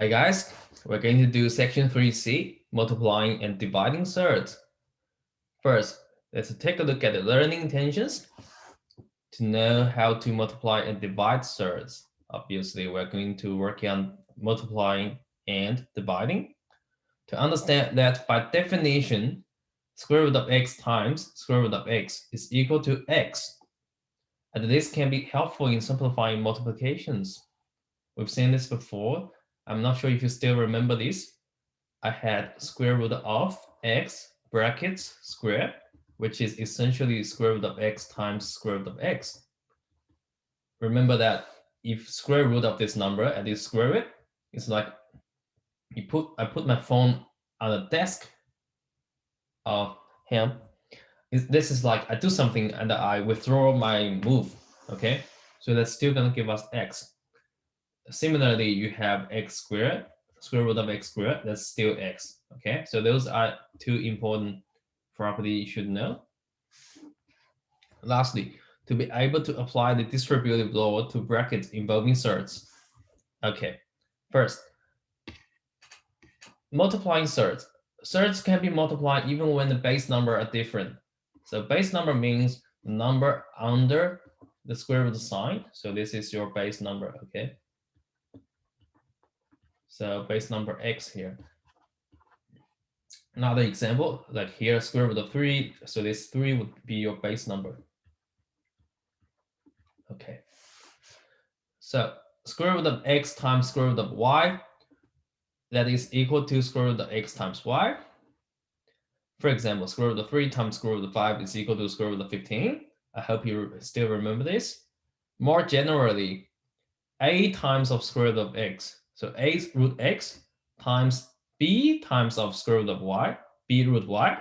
Hi guys, we're going to do section 3C, multiplying and dividing surds. First, let's take a look at the learning intentions to know how to multiply and divide surds. Obviously, we're going to work on multiplying and dividing. To understand that by definition, square root of x times square root of x is equal to x. And this can be helpful in simplifying multiplications. We've seen this before. I'm not sure if you still remember this. I had square root of x brackets square, which is essentially square root of x times square root of x. Remember that if square root of this number and you square it, it's like I put my phone on the desk of him. This is like I do something and I withdraw my move. Okay, so that's still gonna give us x. Similarly, you have x squared, square root of x squared, that's still x. Okay, so those are two important properties you should know. Lastly, to be able to apply the distributive law to brackets involving surds. Okay, first, multiplying surds. Surds can be multiplied even when the base number are different. So base number means the number under the square root sign. So this is your base number, okay? So base number x here. Another example, like here, square root of 3. So this 3 would be your base number. Okay. So square root of x times square root of y, that is equal to square root of x times y. For example, square root of 3 times square root of 5 is equal to square root of 15. I hope you still remember this. More generally, a times of square root of x. So a root x times b times of square root of y, b root y,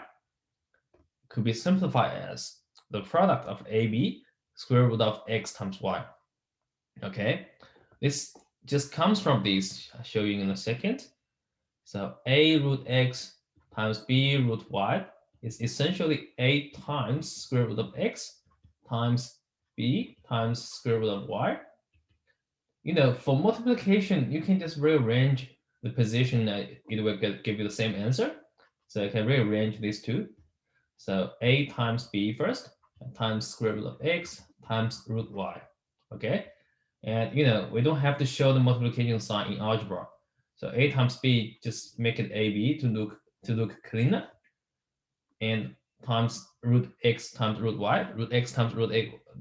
could be simplified as the product of ab square root of x times y. Okay, this just comes from this. I'll show you in a second. So a root x times b root y is essentially a times square root of x times b times square root of y. You know, for multiplication, you can just rearrange the position that it will give you the same answer. So I can rearrange these two. So a times b first, times square root of x times root y. Okay, and you know we don't have to show the multiplication sign in algebra. So a times b, just make it ab to look cleaner, and times root x times root y. Root x times root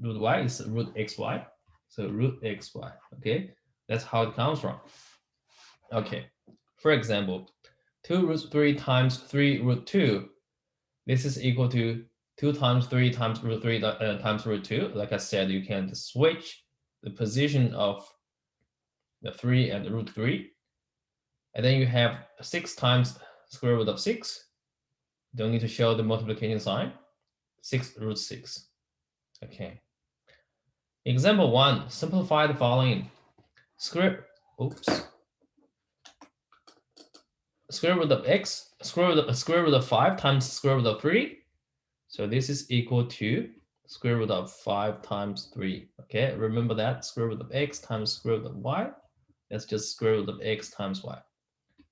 y is root xy. So root xy. Okay, that's how it comes from. Okay, for example, 2 root 3 times 3 root 2. This is equal to 2 times 3 times root 3 times root 2. Like I said, you can switch the position of the 3 and the root 3. And then you have 6 times square root of 6. Don't need to show the multiplication sign. 6 root 6. Okay. Example 1, simplify the following. Square root of x, square root of 5 times square root of 3. So this is equal to square root of 5 times 3. Okay, remember that square root of x times square root of y. That's just square root of x times y.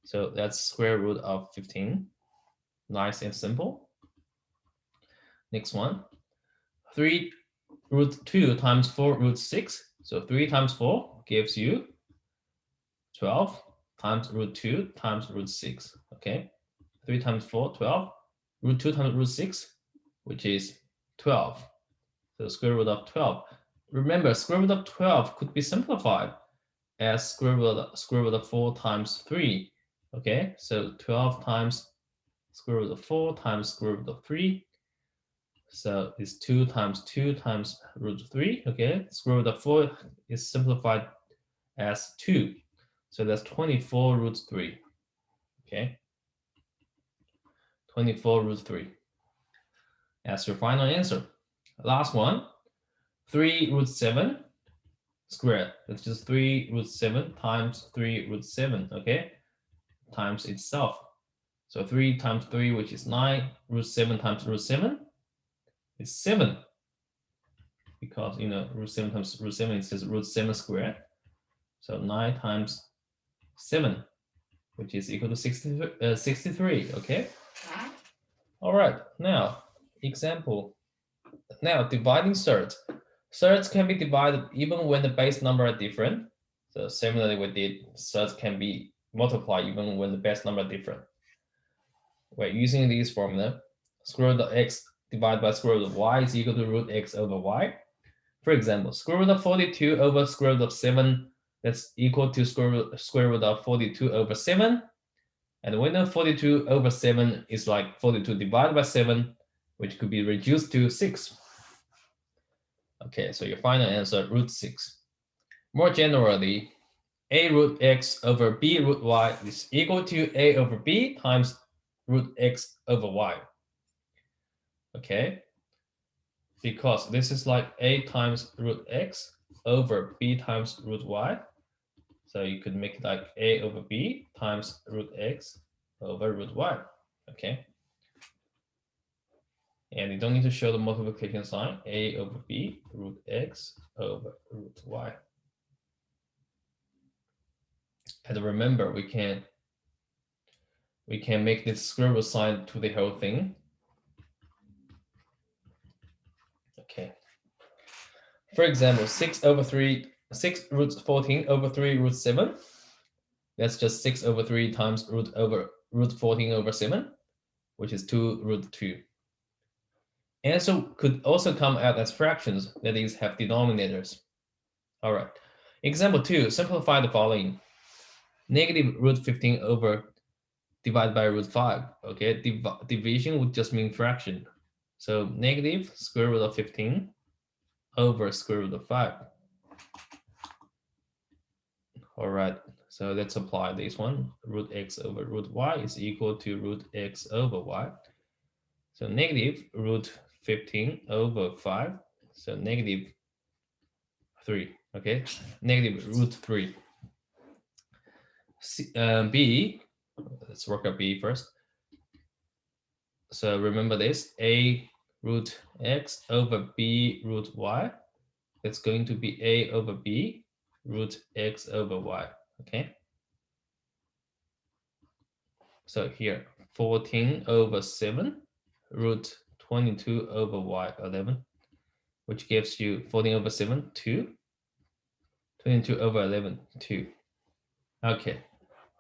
So that's square root of 15. Nice and simple. Next one, 3 root 2 times 4 root 6. So 3 times 4 gives you 12 times root 2 times root 6. Okay, 3 times 4, 12. Root 2 times root 6, which is 12. So square root of 12. Remember, square root of 12 could be simplified as square root of 4 times 3. Okay, so 12 times square root of 4 times square root of 3. So it's 2 times 2 times root 3. Okay, square root of 4 is simplified as 2. So that's 24 root 3. Okay, 24 root 3. That's your final answer. Last one, 3 root 7 squared. That's just 3 root 7 times 3 root 7, okay? Times itself. So 3 times 3, which is 9, root 7 times root 7 is 7. Because, you know, root 7 times root 7 is just root 7 squared. So 9 times 7 which is equal to 63, okay? All right, now, example. Now, dividing surds. Surds can be divided even when the base number are different. So similarly with the surds can be multiplied even when the base number are different. We're using this formula. Square root of x divided by square root of y is equal to root x over y. For example, square root of 42 over square root of 7, that's equal to square root of 42 over 7. And we know 42 over 7 is like 42 divided by 7, which could be reduced to 6. Okay, so your final answer, root 6. More generally, a root x over b root y is equal to a over b times root x over y. Okay, because this is like a times root x over b times root y. So you could make it like a over b times root x over root y. Okay. And you don't need to show the multiplication sign, a over b root x over root y. And remember, we can make this square root sign to the whole thing. Okay. For example, 6 root 14 over 3 root 7. That's just 6 over 3 times root 14 over 7, which is 2 root 2. Answer could also come out as fractions, that is, have denominators. All right. Example 2, simplify the following. Negative root 15 over divided by root 5. Okay, division would just mean fraction. So negative square root of 15 over square root of 5. All right, so let's apply this one. Root x over root y is equal to root x over y. So negative root 15 over 5. So negative 3. Okay, negative root 3. B, let's work out B first. So remember this, a root x over b root y. It's going to be a over b root x over y. Okay. So here, 14 over 7 root 22 over y 11, which gives you 14 over 7, 2. 22 over 11, 2. Okay.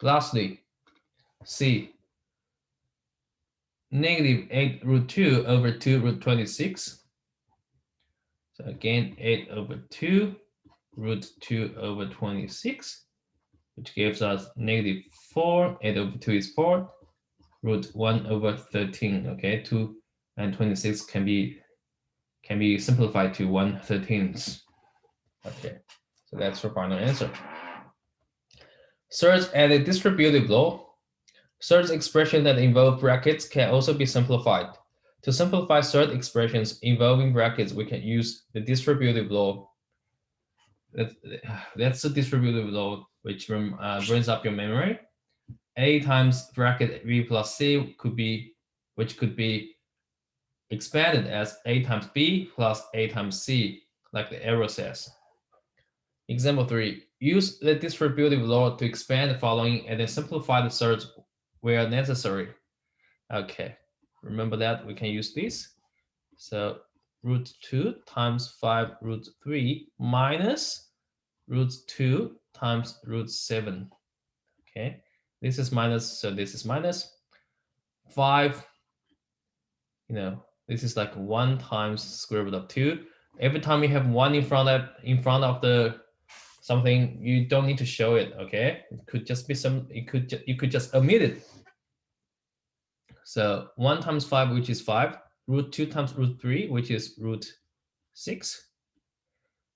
Lastly, C, negative 8 root 2 over 2 root 26. So again, 8 over 2 root 2 over 26, which gives us negative 4. 8 over 2 is 4. Root 1 over 13. Okay, 2 and 26 can be simplified to 1/13. Okay, so that's your final answer. Surds and a distributive law. Surds expressions that involve brackets can also be simplified. To simplify surd expressions involving brackets, we can use the distributive law. That's the distributive law, which brings up your memory. A times bracket b plus c could be expanded as a times b plus a times c, like the arrow says. Example 3. Use the distributive law to expand the following and then simplify the surds where necessary. Okay, remember that we can use this. So root 2 times 5 root 3 minus root 2 times root 7. Okay, this is minus, so this is minus 5. This is like 1 times square root of 2. Every time you have 1 in front of the something, you don't need to show it. Okay, it could just be you could just omit it. So 1 times 5, which is 5, root 2 times root 3, which is root 6,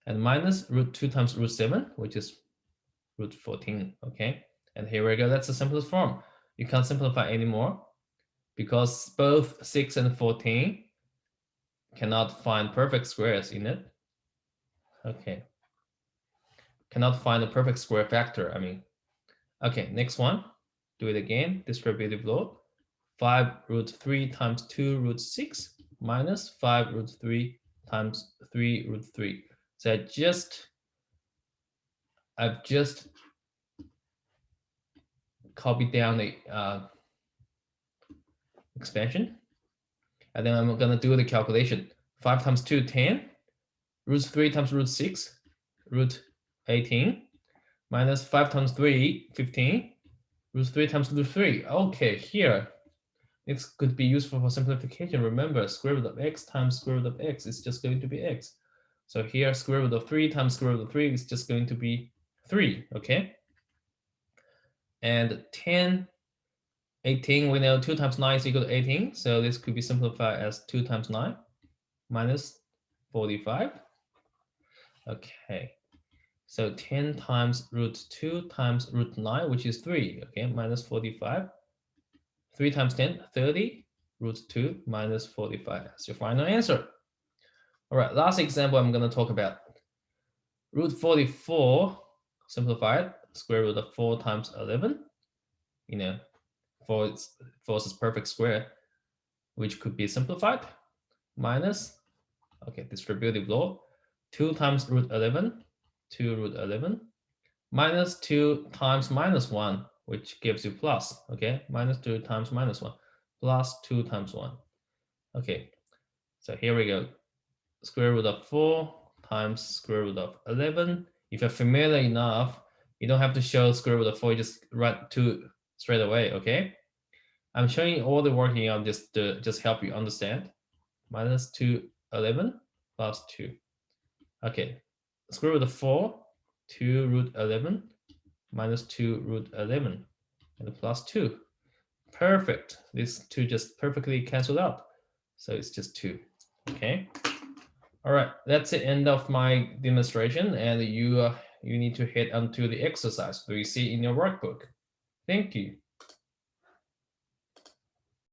and minus root 2 times root 7, which is root 14. Okay, and here we go. That's the simplest form. You can't simplify anymore because both 6 and 14 cannot find perfect squares in it. Okay, cannot find a perfect square factor, I mean. Okay, next one. Do it again. Distributive law. 5 root 3 times 2 root 6 minus 5 root 3 times 3 root 3. So I've just copy down the expansion. And then I'm gonna do the calculation. 5 times 2, 10. Root 3 times root 6, root 18. Minus 5 times 3, 15. Root 3 times root 3. Okay, here. This could be useful for simplification. Remember, square root of x times square root of x is just going to be x. So here, square root of 3 times square root of 3 is just going to be 3, okay? And 10, 18, we know 2 times 9 is equal to 18. So this could be simplified as 2 times 9 minus 45. Okay. So 10 times root 2 times root 9, which is 3, okay, minus 45. 3 times 10, 30. Root 2 minus 45. That's your final answer. All right, last example I'm going to talk about. Root 44 simplified, square root of 4 times 11. You know, 4 is perfect square, which could be simplified. Minus, okay, distributive law. 2 times root 11, 2 root 11. Minus 2 times minus 1, which gives you plus, okay? Minus 2 times minus 1, plus 2 times 1. Okay, so here we go. Square root of 4 times square root of 11. If you're familiar enough, you don't have to show square root of 4, you just write 2 straight away, okay? I'm showing you all the working out just to just help you understand. Minus 2, 11, plus 2. Okay, square root of 4, 2 root 11, minus 2 root 11, and plus 2. Perfect. These two just perfectly cancel out. So it's just 2. Okay. All right. That's the end of my demonstration. And you need to head onto the exercise. Do you see in your workbook? Thank you.